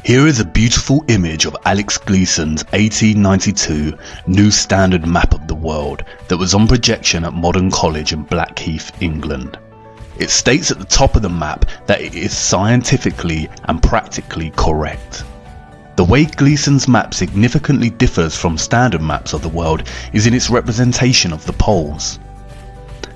Here is a beautiful image of Alex Gleason's 1892 New Standard Map of the World that was on projection at Modern College in Blackheath, England. It states at the top of the map that it is scientifically and practically correct. The way Gleason's map significantly differs from standard maps of the world is in its representation of the poles.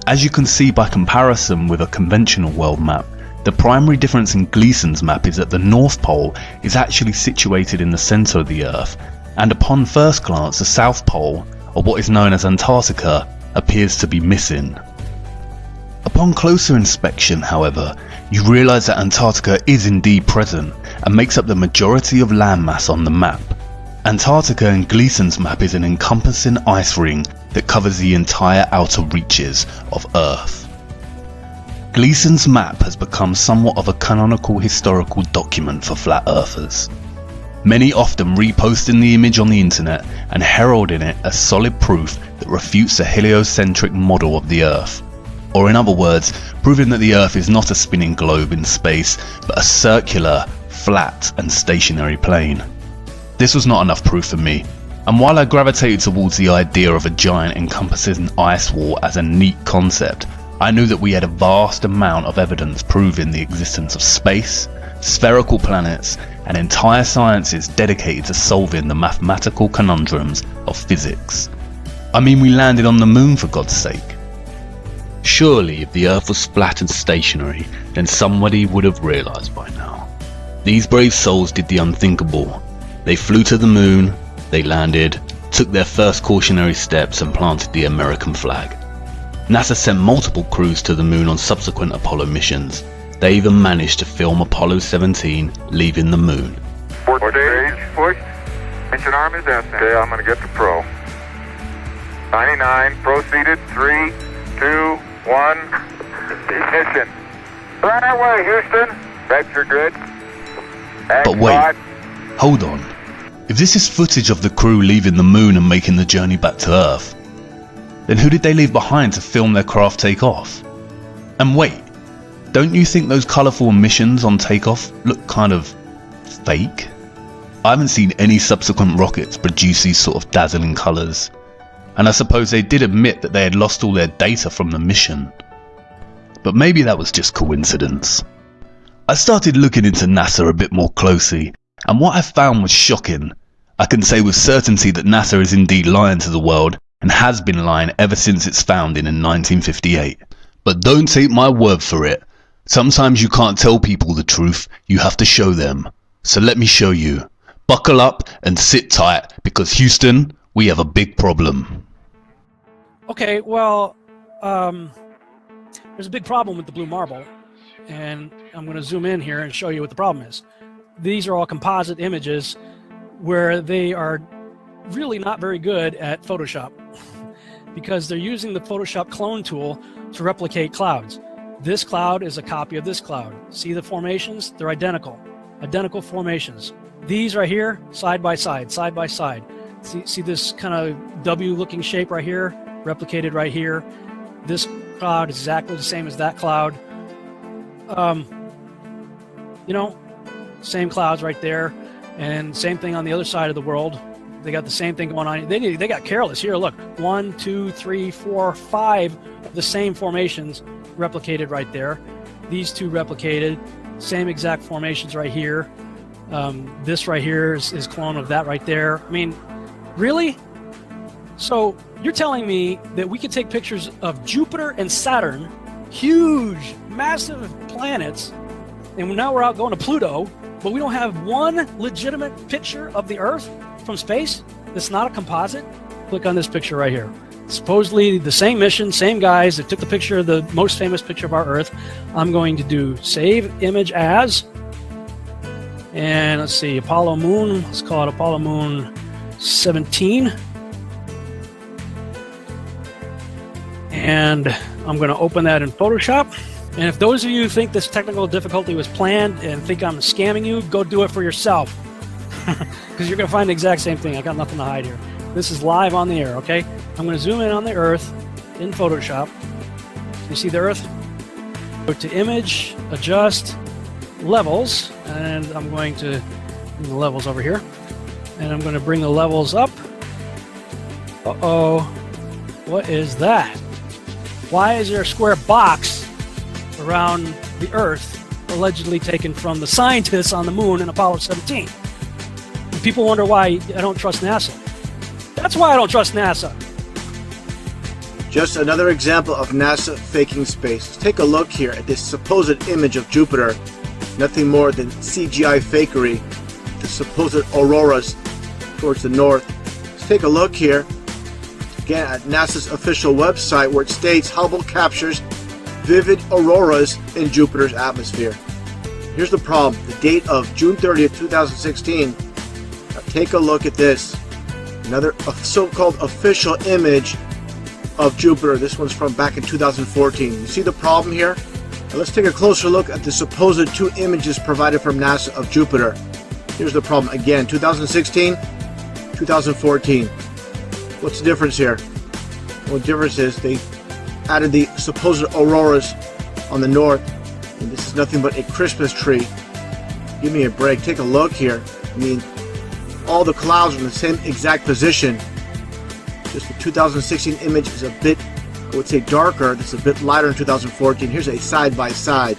As you can see by comparison with a conventional world map, the primary difference in Gleason's map is that the North Pole is actually situated in the centre of the Earth, and upon first glance the South Pole, or what is known as Antarctica, appears to be missing. Upon closer inspection, however, you realise that Antarctica is indeed present and makes up the majority of landmass on the map. Antarctica in Gleason's map is an encompassing ice ring that covers the entire outer reaches of Earth. Gleason's map has become somewhat of a canonical historical document for flat earthers, many often reposting the image on the internet and heralding it as solid proof that refutes the heliocentric model of the Earth, or in other words, proving that the Earth is not a spinning globe in space but a circular, flat and stationary plane. This was not enough proof for me, and while I gravitated towards the idea of a giant encompassing ice wall as a neat concept, I knew that we had a vast amount of evidence proving the existence of space, spherical planets, and entire sciences dedicated to solving the mathematical conundrums of physics. I mean, we landed on the moon, for God's sake. Surely if the Earth was flat and stationary, then somebody would have realised by now. These brave souls did the unthinkable. They flew to the moon, they landed, took their first cautionary steps and planted the American flag. NASA sent multiple crews to the moon on subsequent Apollo missions. They even managed to film Apollo 17 leaving the moon. Stage pushed. Engine arm is destined. Okay, I'm going to get the pro. 99 proceeded. 3, 2, 1. Ignition. Right away, Houston. Vector grid. But wait, hold on. If this is footage of the crew leaving the moon and making the journey back to Earth, then who did they leave behind to film their craft take off? And wait, don't you think those colourful emissions on takeoff look kind of fake? I haven't seen any subsequent rockets produce these sort of dazzling colours, and I suppose they did admit that they had lost all their data from the mission. But maybe that was just coincidence. I started looking into NASA a bit more closely, and what I found was shocking. I can say with certainty that NASA is indeed lying to the world, and has been lying ever since its founding in 1958. But don't take my word for it. Sometimes you can't tell people the truth, you have to show them. So let me show you. Buckle up and sit tight, because Houston, we have a big problem. Okay, well, there's a big problem with the blue marble, and I'm going to zoom in here and show you what the problem is. These are all composite images where they are really not very good at Photoshop because they're using the Photoshop clone tool to replicate clouds. This cloud is a copy of this cloud. See the formations? They're identical formations. These right here, side by side, side by side. See this kind of W looking shape right here, replicated right here. This cloud is exactly the same as that cloud. You know, same clouds right there, and same thing on the other side of the world. They got the same thing going on. They got careless. Here, look, 1, 2, 3, 4, 5 of the same formations replicated right there. These two replicated, same exact formations right here. This right here is clone of that right there. I mean, really? So you're telling me that we could take pictures of Jupiter and Saturn, huge, massive planets, and now we're out going to Pluto, but we don't have one legitimate picture of the Earth from space that's not a composite? Click on this picture right here. Supposedly the same mission, same guys that took the picture of the most famous picture of our Earth. I'm going to do save image as, and let's see, Apollo Moon, let's call it Apollo Moon 17. And I'm going to open that in Photoshop. And if those of you think this technical difficulty was planned and think I'm scamming you, go do it for yourself. Because you're going to find the exact same thing. I got nothing to hide here. This is live on the air, okay? I'm going to zoom in on the Earth in Photoshop. You see the Earth? Go to Image, Adjust, Levels, and I'm going to Bring the levels over here. And I'm going to bring the levels up. Uh-oh. What is that? Why is there a square box around the Earth allegedly taken from the scientists on the moon in Apollo 17? And people wonder why I don't trust NASA. That's why I don't trust NASA. Just another example of NASA faking space. Let's take a look here at this supposed image of Jupiter. Nothing more than CGI fakery. The supposed auroras towards the north. Let's take a look here again at NASA's official website, where it states Hubble captures vivid auroras in Jupiter's atmosphere. Here's the problem. The date of June 30th, 2016. Now take a look at this. Another so-called official image of Jupiter. This one's from back in 2014. You see the problem here? Now let's take a closer look at the supposed two images provided from NASA of Jupiter. Here's the problem again, 2016, 2014. What's the difference here? Well, the difference is they added the supposed auroras on the north, and this is nothing but a Christmas tree. Give me a break. Take a look here. I mean, all the clouds are in the same exact position. Just the 2016 image is a bit, I would say, darker. This is a bit lighter in 2014. Here's a side-by-side.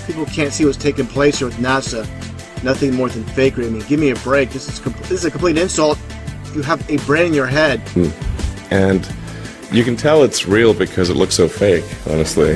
People can't see what's taking place here with NASA. Nothing more than fakery. I mean, give me a break. This is a complete insult. You have a brain in your head. And you can tell it's real because it looks so fake, honestly.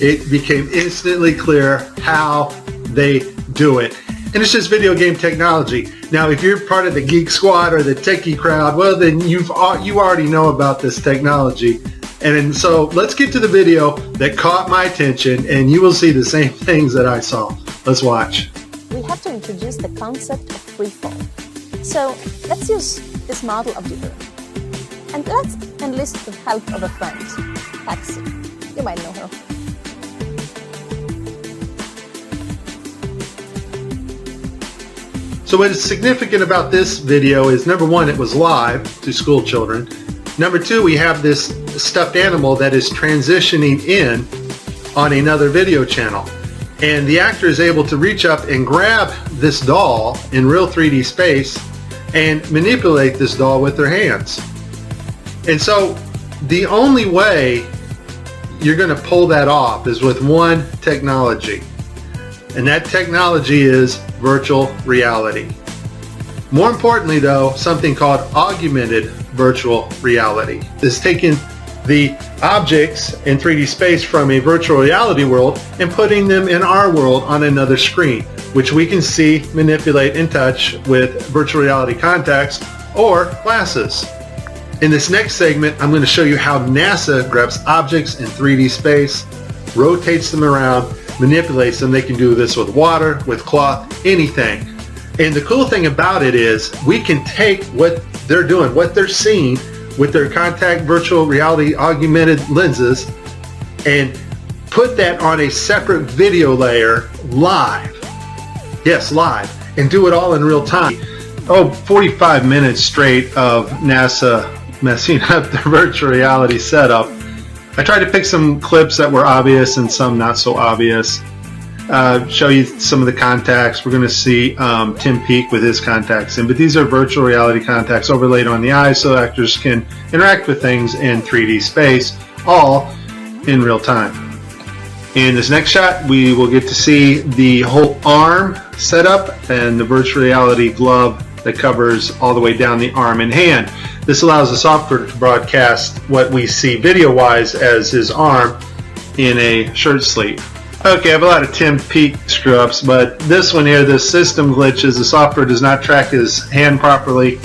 It became instantly clear how they do it. And it's just video game technology. Now, if you're part of the Geek Squad or the techie crowd, well, then you already know about this technology. And so let's get to the video that caught my attention, and you will see the same things that I saw. Let's watch. We have to introduce the concept of freefall. So let's use this model of Jupiter. And let's enlist the help of a friend, Patsy. You might know her. So what is significant about this video is, number one, it was live to school children. Number two, we have this stuffed animal that is transitioning in on another video channel. And the actor is able to reach up and grab this doll in real 3D space and manipulate this doll with their hands. And so the only way you're going to pull that off is with one technology. And that technology is virtual reality. More importantly though, something called augmented virtual reality. This is taking the objects in 3D space from a virtual reality world and putting them in our world on another screen, which we can see, manipulate, and touch with virtual reality contacts or glasses. In this next segment, I'm going to show you how NASA grabs objects in 3D space, rotates them around, manipulates them. They can do this with water, with cloth, anything. And the cool thing about it is we can take what they're doing, what they're seeing with their contact virtual reality augmented lenses, and put that on a separate video layer live. Yes, live. And do it all in real time. 45 minutes straight of NASA messing up their virtual reality setup. I tried to pick some clips that were obvious and some not so obvious. Show you some of the contacts. We're going to see Tim Peake with his contacts in, but these are virtual reality contacts overlaid on the eyes so actors can interact with things in 3D space, all in real time. In this next shot, we will get to see the whole arm setup and the virtual reality glove that covers all the way down the arm and hand. This allows the software to broadcast what we see video-wise as his arm in a shirt sleeve. Okay, I have a lot of Tim Peake screw-ups, but this one here, this system glitches. The software does not track his hand properly,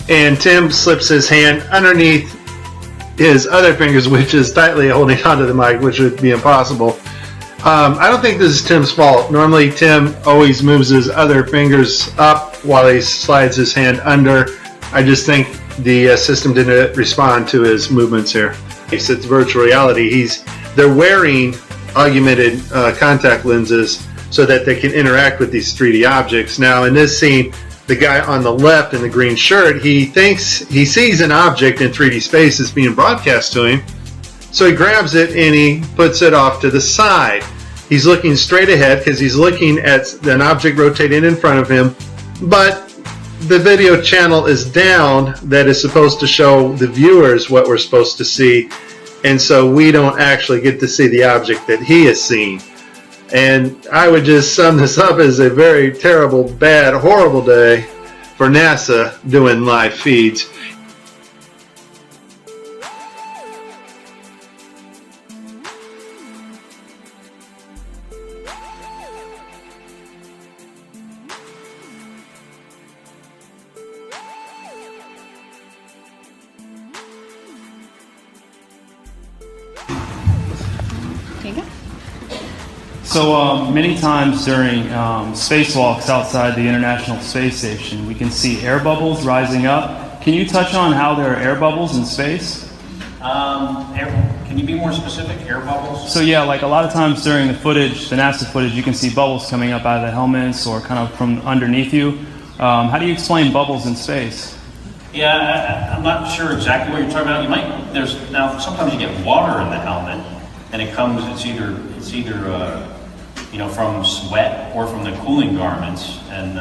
and Tim slips his hand underneath his other fingers, which is tightly holding onto the mic, which would be impossible. I don't think this is Tim's fault. Normally, Tim always moves his other fingers up while he slides his hand under. I just think the system didn't respond to his movements here. It's virtual reality. They're wearing augmented contact lenses so that they can interact with these 3D objects. Now, in this scene, the guy on the left in the green shirt, he thinks he sees an object in 3D space that's being broadcast to him. So he grabs it and he puts it off to the side. He's looking straight ahead because he's looking at an object rotating in front of him, but the video channel is down that is supposed to show the viewers what we're supposed to see, and so we don't actually get to see the object that he is seeing. And I would just sum this up as a very terrible, bad, horrible day for NASA doing live feeds. So many times during spacewalks outside the International Space Station, we can see air bubbles rising up. Can you touch on how there are air bubbles in space? Can you be more specific? Air bubbles? So yeah, like a lot of times during the footage, the NASA footage, you can see bubbles coming up out of the helmets or kind of from underneath you. How do you explain bubbles in space? Yeah, I'm not sure exactly what you're talking about. Now sometimes you get water in the helmet, and it's either from sweat or from the cooling garments. And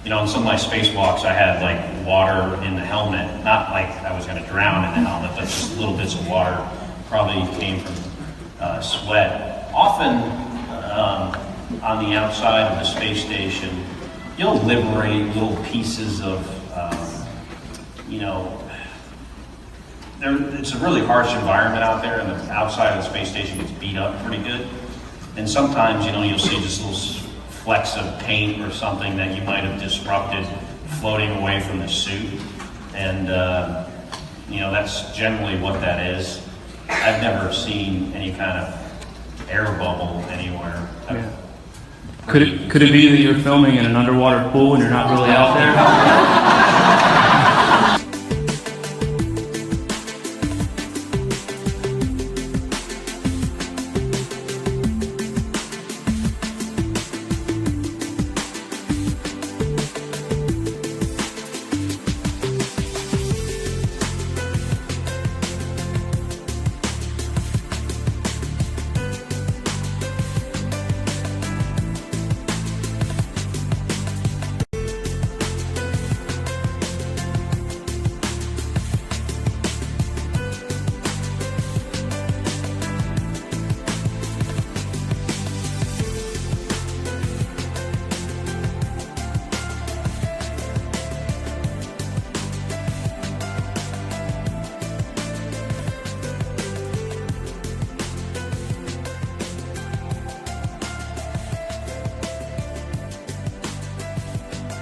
in some of my spacewalks, I had like water in the helmet. Not like I was going to drown in the helmet, but just little bits of water probably came from sweat. Often on the outside of the space station, you'll liberate little pieces of, it's a really harsh environment out there, and the outside of the space station gets beat up pretty good. And sometimes, you'll see just little flecks of paint or something that you might have disrupted floating away from the suit. And, that's generally what that is. I've never seen any kind of air bubble anywhere. Yeah. Could it be that you're filming in an underwater pool and you're not really out there?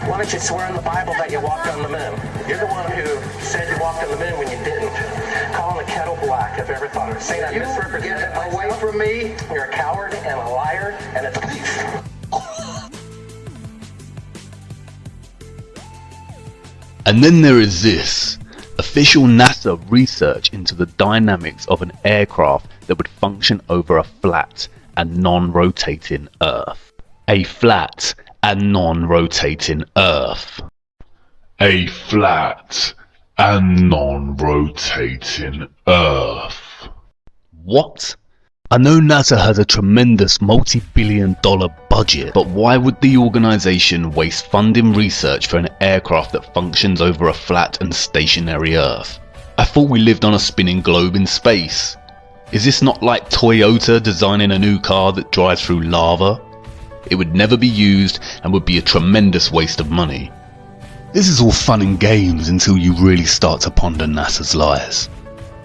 Why don't you swear in the Bible that you walked on the moon? You're the one who said you walked on the moon when you didn't. Calling the kettle black, if ever thought of it. Saying I misrepresented myself. Away from me. You're a coward and a liar and a thief. And then there is this. Official NASA research into the dynamics of an aircraft that would function over a flat and non-rotating Earth. A flat and non-rotating Earth. A flat and non-rotating Earth. What? I know NASA has a tremendous multi-billion-dollar budget, but why would the organisation waste funding research for an aircraft that functions over a flat and stationary Earth? I thought we lived on a spinning globe in space. Is this not like Toyota designing a new car that drives through lava? It would never be used and would be a tremendous waste of money. This is all fun and games until you really start to ponder NASA's lies.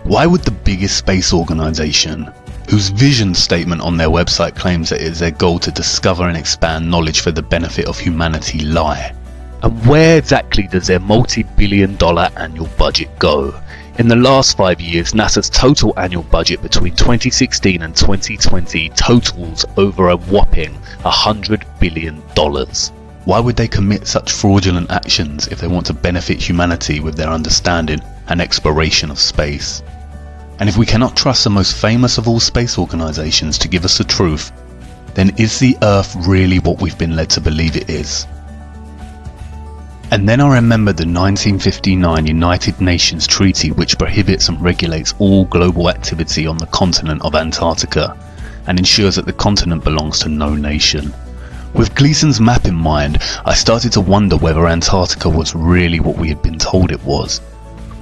Why would the biggest space organisation, whose vision statement on their website claims that it is their goal to discover and expand knowledge for the benefit of humanity, lie? And where exactly does their multi-billion-dollar annual budget go? In the last 5 years, NASA's total annual budget between 2016 and 2020 totals over a whopping $100 billion. Why would they commit such fraudulent actions if they want to benefit humanity with their understanding and exploration of space? And if we cannot trust the most famous of all space organisations to give us the truth, then is the Earth really what we've been led to believe it is? And then I remembered the 1959 United Nations Treaty, which prohibits and regulates all global activity on the continent of Antarctica and ensures that the continent belongs to no nation. With Gleason's map in mind, I started to wonder whether Antarctica was really what we had been told it was.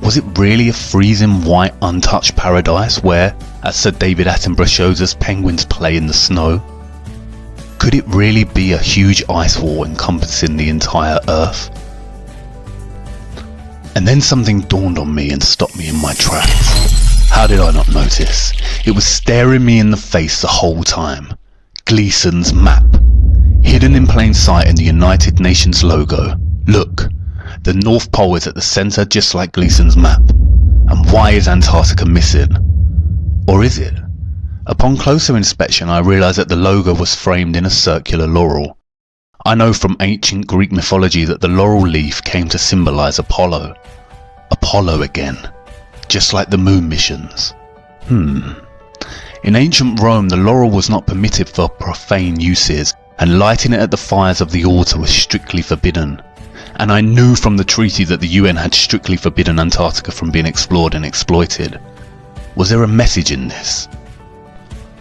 Was it really a freezing white untouched paradise where, as Sir David Attenborough shows us, penguins play in the snow? Could it really be a huge ice wall encompassing the entire Earth? And then something dawned on me and stopped me in my tracks. How did I not notice? It was staring me in the face the whole time. Gleason's map. Hidden in plain sight in the United Nations logo. Look, the North Pole is at the centre just like Gleason's map. And why is Antarctica missing? Or is it? Upon closer inspection I realised that the logo was framed in a circular laurel. I know from ancient Greek mythology that the laurel leaf came to symbolise Apollo. Apollo again, just like the moon missions. In ancient Rome the laurel was not permitted for profane uses, and lighting it at the fires of the altar was strictly forbidden. And I knew from the treaty that the UN had strictly forbidden Antarctica from being explored and exploited. Was there a message in this?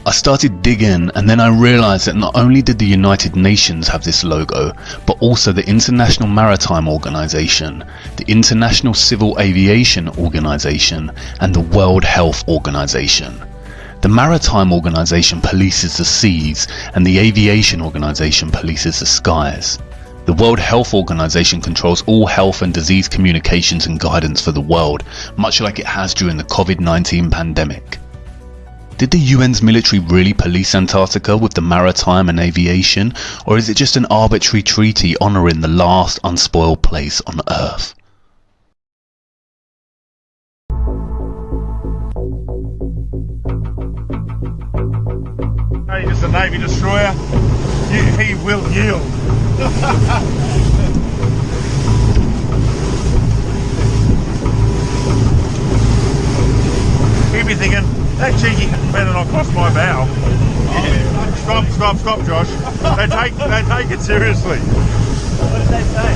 I started digging, and then I realised that not only did the United Nations have this logo, but also the International Maritime Organization, the International Civil Aviation Organization, and the World Health Organization. The Maritime Organization polices the seas, and the Aviation Organization polices the skies. The World Health Organization controls all health and disease communications and guidance for the world, much like it has during the COVID-19 pandemic. Did the UN's military really police Antarctica with the maritime and aviation, or is it just an arbitrary treaty honouring the last unspoiled place on Earth? Hey, just a Navy destroyer. He will yield. He'd be thinking, that cheeky better not cross my bow. Stop, Josh. They take it seriously. What did they say?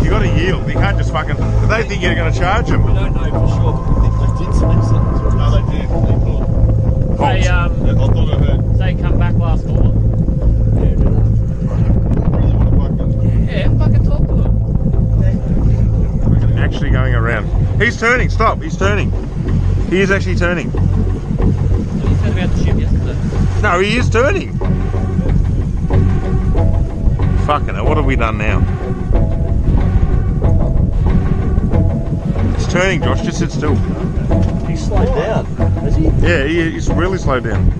You got to yield. You can't just fucking. They think you're going to charge them. We don't know for sure, but they did say something. No, they did. They come back last call. Yeah, fucking talk to them. Actually going around. He's turning. Stop. He's turning. He is actually turning. So you said about the ship yesterday. No, he is turning. Fucking hell, what have we done now? It's turning, Josh. Just sit still. He's slowed down, has he? Yeah, he's really slowed down.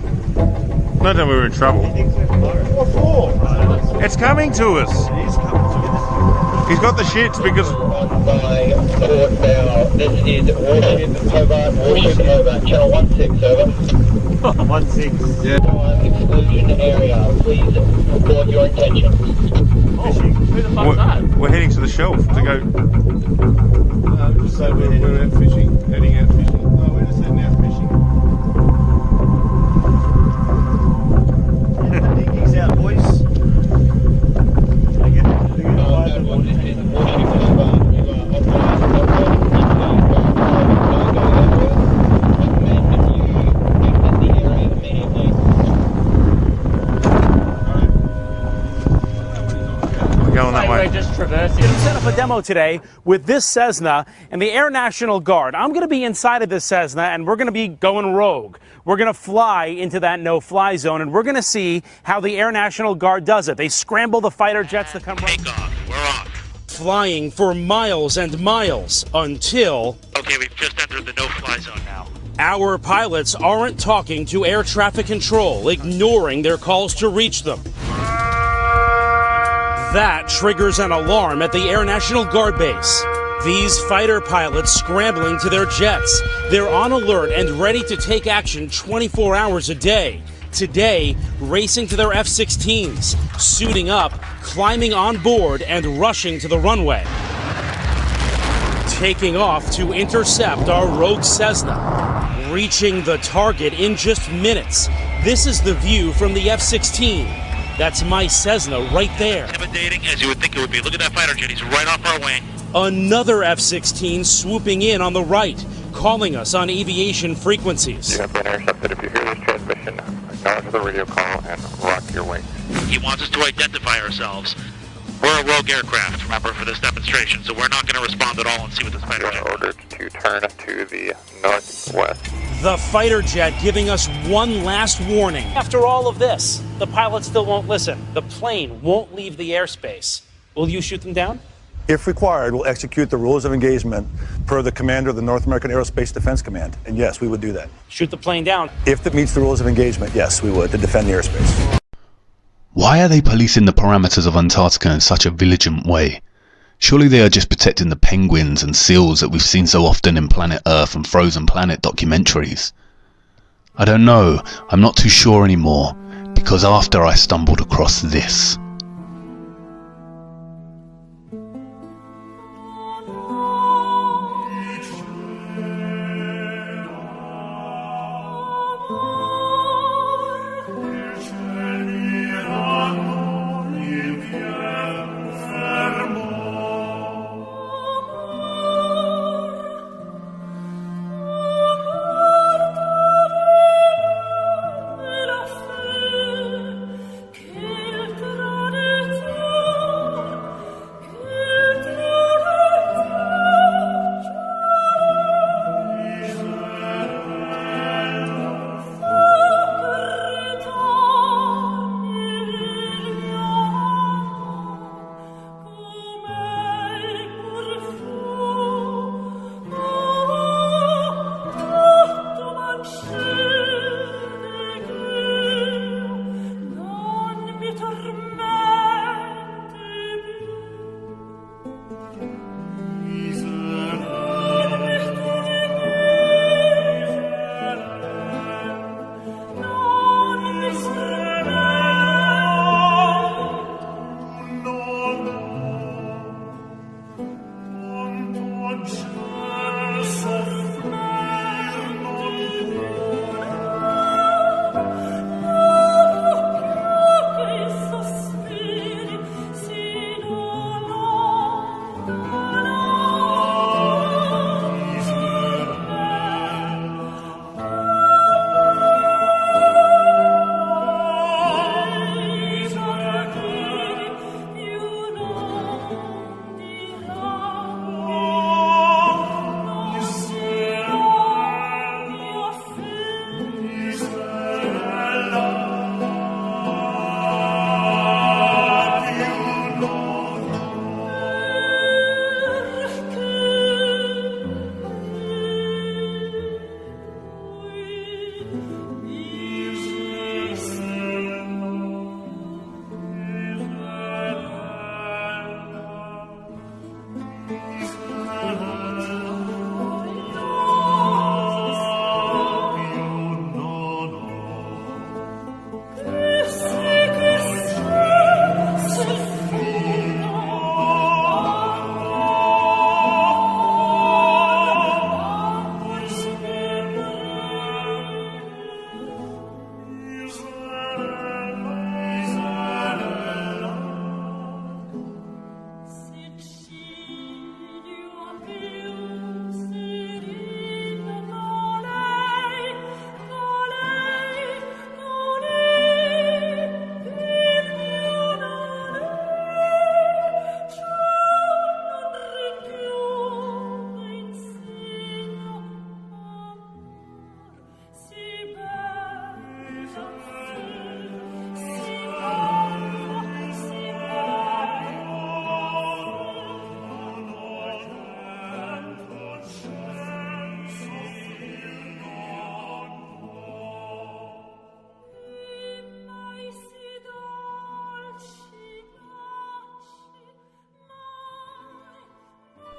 No doubt we were in trouble. What for? It's coming to us. He's got the shits because... This is Warship Hobart, Warship Hobart, channel 16, over. 16. Yeah. Exclusion area, please report your intention. Who the fuck's that? We're heading to the shelf to go... Just say we're out fishing, heading out fishing. No, we're just heading out fishing. Get the dinghies out, boys. Going that way. Just traversing. Set up a demo today with this Cessna and the Air National Guard. I'm going to be inside of this Cessna and we're going to be going rogue. We're going to fly into that no-fly zone and we're going to see how the Air National Guard does it. They scramble the fighter jets to come. Take off. We're on. Flying for miles and miles until... Okay, we've just entered the no-fly zone now. Our pilots aren't talking to air traffic control, ignoring their calls to reach them. That triggers an alarm at the Air National Guard base. These fighter pilots scrambling to their jets. They're on alert and ready to take action 24 hours a day. Today, racing to their F-16s, suiting up, climbing on board, and rushing to the runway. Taking off to intercept our rogue Cessna. Reaching the target in just minutes. This is the view from the F-16. That's my Cessna right there. Intimidating as you would think it would be. Look at that fighter jet. He's right off our wing. Another F-16 swooping in on the right, calling us on aviation frequencies. You have been intercepted. If you hear this transmission, acknowledge the radio call and rock your wings. He wants us to identify ourselves. We're a rogue aircraft, remember, for this demonstration, so we're not going to respond at all and see what this fighter jet is. Ordered to turn to the northwest. The fighter jet giving us one last warning. After all of this, the pilots still won't listen. The plane won't leave the airspace. Will you shoot them down? If required, we'll execute the rules of engagement per the commander of the North American Aerospace Defense Command. And yes, we would do that. Shoot the plane down. If it meets the rules of engagement, yes, we would, to defend the airspace. Why are they policing the parameters of Antarctica in such a vigilant way? Surely they are just protecting the penguins and seals that we've seen so often in Planet Earth and Frozen Planet documentaries. I don't know, I'm not too sure anymore, because after I stumbled across this.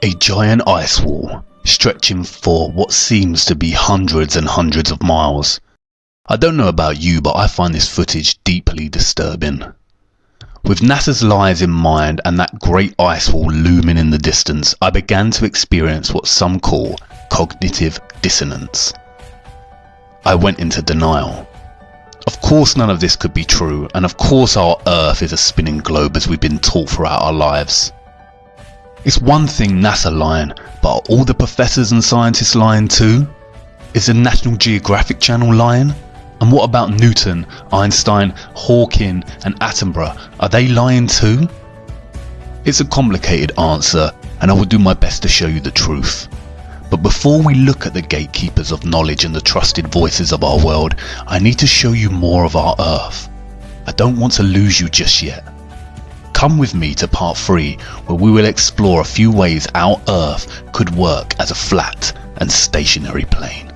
A giant ice wall, stretching for what seems to be hundreds and hundreds of miles. I don't know about you, but I find this footage deeply disturbing. With NASA's lies in mind and that great ice wall looming in the distance, I began to experience what some call cognitive dissonance. I went into denial. Of course none of this could be true, and of course our Earth is a spinning globe as we've been taught throughout our lives. It's one thing NASA lying, but are all the professors and scientists lying too? Is the National Geographic Channel lying? And what about Newton, Einstein, Hawking and Attenborough? Are they lying too? It's a complicated answer, and I will do my best to show you the truth. But before we look at the gatekeepers of knowledge and the trusted voices of our world, I need to show you more of our Earth. I don't want to lose you just yet. Come with me to part 3, where we will explore a few ways our Earth could work as a flat and stationary plane.